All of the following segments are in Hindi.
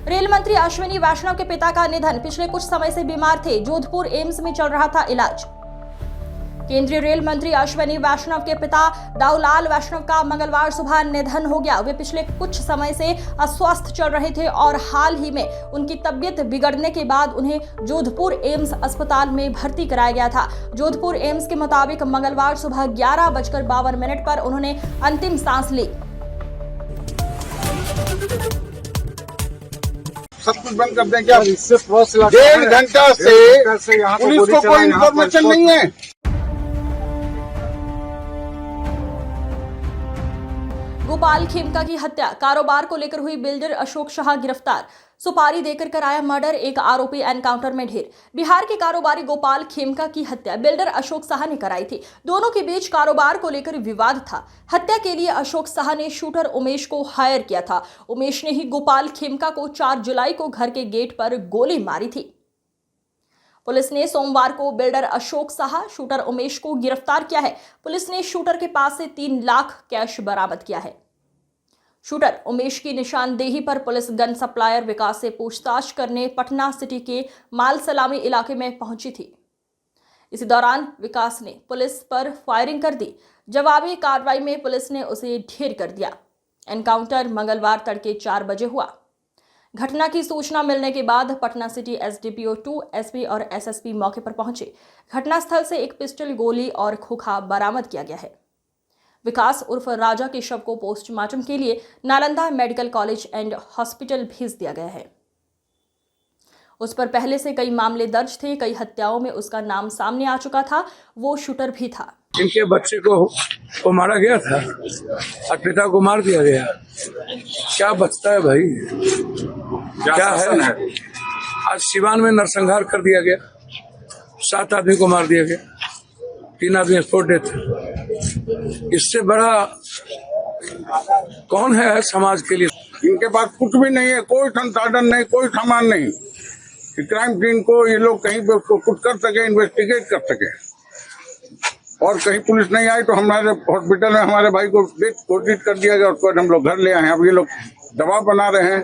रेल मंत्री अश्विनी वैष्णव के पिता का निधन, पिछले कुछ समय से बीमार थे, जोधपुर एम्स में चल रहा था इलाज। केंद्रीय रेल मंत्री अश्विनी वैष्णव के पिता दाऊलाल वैष्णव का मंगलवार सुबह निधन हो गया। वे पिछले कुछ समय से अस्वस्थ चल रहे थे और हाल ही में उनकी तबीयत बिगड़ने के बाद उन्हें जोधपुर एम्स अस्पताल में भर्ती कराया गया था। जोधपुर एम्स के मुताबिक मंगलवार सुबह 11:52 पर उन्होंने अंतिम सांस ली। सब कुछ बंद कर दें क्या? इससे 1.5 घंटा से पुलिस को कोई इन्फॉर्मेशन नहीं है। गोपाल खेमका की हत्या, कारोबार को लेकर हुई बिल्डर अशोक शाह गिरफ्तार, सुपारी देकर कराया मर्डर, एक आरोपी एनकाउंटर में ढेर। बिहार के कारोबारी गोपाल खेमका की हत्या बिल्डर अशोक शाह ने कराई थी। दोनों के बीच कारोबार को लेकर विवाद था। हत्या के लिए अशोक शाह ने शूटर उमेश को हायर किया था। उमेश ने ही गोपाल खेमका को 4 जुलाई को घर के गेट पर गोली मारी थी। पुलिस ने सोमवार को बिल्डर अशोक शाह, शूटर उमेश को गिरफ्तार किया है। पुलिस ने शूटर के पास से 3 लाख कैश बरामद किया है। शूटर उमेश की निशानदेही पर पुलिस गन सप्लायर विकास से पूछताछ करने पटना सिटी के माल सलामी इलाके में पहुंची थी। इसी दौरान विकास ने पुलिस पर फायरिंग कर दी। जवाबी कार्रवाई में पुलिस ने उसे ढेर कर दिया। एनकाउंटर मंगलवार तड़के 4 बजे हुआ। घटना की सूचना मिलने के बाद पटना सिटी एसडीपीओ 2, एसपी और एसएसपी मौके पर पहुंचे। घटनास्थल से एक पिस्टल, गोली और खोखा बरामद किया गया है। विकास उर्फ राजा के शव को पोस्टमार्टम के लिए Nalanda medical college and hospital भेज दिया गया है। उस पर पहले से कई मामले दर्ज थे। कई हत्याओं में उसका नाम सामने आ चुका था। वो शूटर भी था। इनके बच्चे को मारा गया था और पिता को मार दिया गया। क्या बचता है भाई? क्या है? आज सिवान में नरसंहार कर दिया गया। 7 आदमी को मार दिया गया, 3 आदमी स्पॉट डेथ। इससे बड़ा कौन है समाज के लिए? इनके पास कुछ भी नहीं है, कोई संसाधन नहीं, कोई सामान नहीं कि क्राइम सीन को ये लोग कहीं पे उसको कुछ कर सके, इन्वेस्टिगेट कर सके। और कहीं पुलिस नहीं आई तो हमारे हॉस्पिटल में हमारे भाई को कोशिश कर दिया गया, उसको हम लोग घर ले आए। अब ये लोग दबाव बना रहे हैं,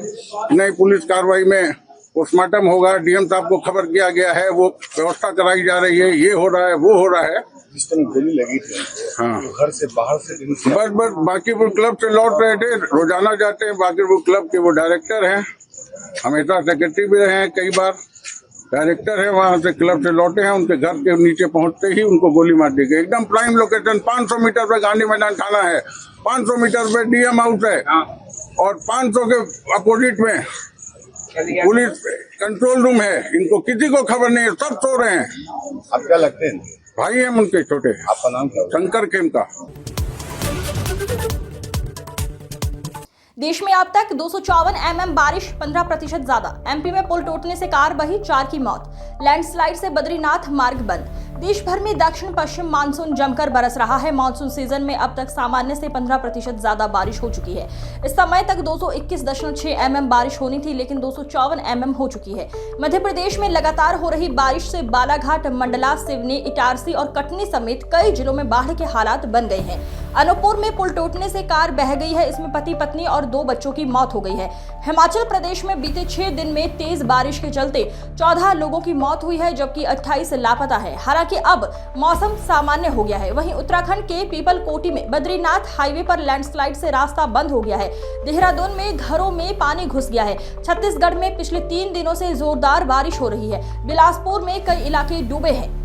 नहीं पुलिस कार्रवाई में पोस्टमार्टम होगा, डीएम साहब को खबर किया गया है, वो व्यवस्था कराई जा रही है, ये हो रहा है, वो हो रहा है। जिस तरह गोली लगी थी, हाँ, घर से बाहर से बस बाकीपुर क्लब से लौट रहे थे। रोजाना जाते हैं। बाकीपुर क्लब के वो डायरेक्टर हैं, हमेशा सेक्रेटरी भी रहे हैं, कई बार डायरेक्टर है। वहां से क्लब से लौटे हैं, उनके घर के नीचे पहुंचते ही उनको गोली मार दी गई। एकदम प्राइम लोकेशन, 500 मीटर पे गांधी मैदान थाना है, 500 मीटर पे डीएम हाउस है और 500 के अपोजिट में पुलिस कंट्रोल रूम है। इनको किसी को खबर नहीं है, सब सो रहे हैं। आप क्या लगते हैं? भाई हैं उनके छोटे। आपका नाम क्या? शंकर खेमका। देश में अब तक 254 mm बारिश, 15% ज्यादा। एमपी में पुल टूटने से कार बही, 4 की मौत। लैंडस्लाइड से बद्रीनाथ मार्ग बंद। देश भर में दक्षिण पश्चिम मानसून जमकर बरस रहा है। मानसून सीजन में अब तक सामान्य से 15% ज्यादा बारिश हो चुकी है। इस समय तक 221.6 mm बारिश होनी थी, लेकिन 254 mm हो चुकी है। मध्य प्रदेश में लगातार हो रही बारिश से बालाघाट, मंडला, सिवनी, इटारसी और कटनी समेत कई जिलों में बाढ़ के हालात बन गए हैं। अनूपपुर में पुल टूटने से कार बह गई है। इसमें पति पत्नी और 2 बच्चों की मौत हो गई है। हिमाचल प्रदेश में बीते 6 दिन में तेज बारिश के चलते 14 लोगों की मौत हुई है, जबकि 28 लापता है। हालांकि अब मौसम सामान्य हो गया है। वहीं उत्तराखंड के पीपलकोटी में बद्रीनाथ हाईवे पर लैंडस्लाइड से रास्ता बंद हो गया है। देहरादून में घरों में पानी घुस गया है। छत्तीसगढ़ में पिछले 3 दिनों से जोरदार बारिश हो रही है। बिलासपुर में कई इलाके डूबे हैं।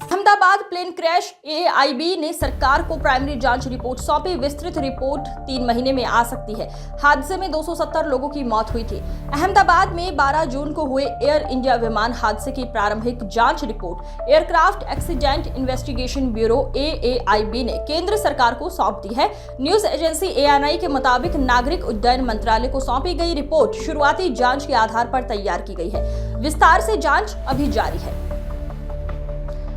अहमदाबाद प्लेन क्रैश, एआईबी ने सरकार को प्राइमरी जांच रिपोर्ट सौंपी। विस्तृत रिपोर्ट 3 महीने में आ सकती है। हादसे में 270 लोगों की मौत हुई थी। अहमदाबाद में 12 जून को हुए एयर इंडिया विमान हादसे की प्रारंभिक जांच report aircraft accident investigation bureau AIB ने केंद्र सरकार को सौंप दी है। न्यूज एजेंसी एएनआई के मुताबिक नागरिक उड्डयन मंत्रालय को सौंपी गई रिपोर्ट शुरुआती जांच के आधार पर तैयार की गई है। विस्तार से जांच अभी जारी है।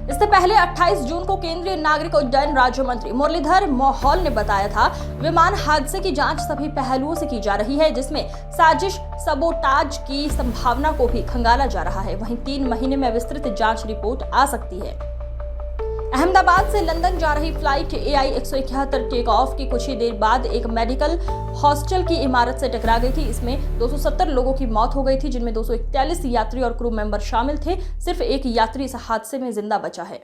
इससे पहले 28 जून को केंद्रीय नागरिक उड्डयन राज्य मंत्री मुरलीधर मोहोल ने बताया था, विमान हादसे की जांच सभी पहलुओं से की जा रही है, जिसमें साजिश, सबोटाज की संभावना को भी खंगाला जा रहा है। वहीं 3 महीने में विस्तृत जांच रिपोर्ट आ सकती है। अहमदाबाद से लंदन जा रही फ्लाइट AI 171 टेक ऑफ की कुछ ही देर बाद एक मेडिकल हॉस्टल की इमारत से टकरा गई थी। इसमें 270 लोगों की मौत हो गई थी, जिनमें 241 यात्री और क्रू मेंबर शामिल थे। सिर्फ एक यात्री इस हादसे में जिंदा बचा है।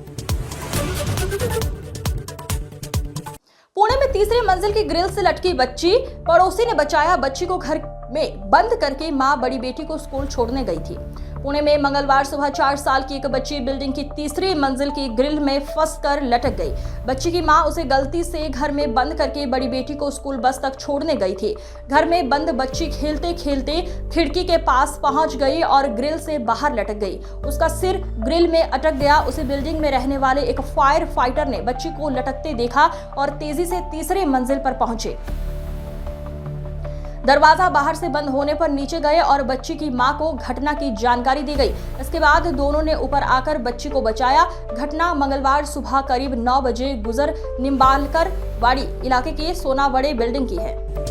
पुणे में तीसरी मंजिल की ग्रिल से लटकी बच्ची, पड़ोसी ने बचाया। बच्ची को घर में बंद करके मां बड़ी बेटी को स्कूल छोड़ने गई थी। पुणे में मंगलवार सुबह 4 साल की एक बच्ची बिल्डिंग की तीसरी मंजिल की ग्रिल में फंसकर लटक गई। बच्ची की मां उसे गलती से घर में बंद करके बड़ी बेटी को स्कूल बस तक छोड़ने गई थी। घर में बंद बच्ची खेलते खेलते खिड़की के पास पहुंच गई और ग्रिल से बाहर लटक गई। उसका सिर ग्रिल में अटक गया। उसे बिल्डिंग में रहने वाले एक फायर फाइटर ने बच्ची को लटकते देखा और तेजी से तीसरी मंजिल पर पहुंचे। दरवाजा बाहर से बंद होने पर नीचे गए और बच्ची की मां को घटना की जानकारी दी गई। इसके बाद दोनों ने ऊपर आकर बच्ची को बचाया। घटना मंगलवार सुबह करीब 9 बजे गुजर निम्बालकर वाड़ी इलाके के सोनावड़े बिल्डिंग की है।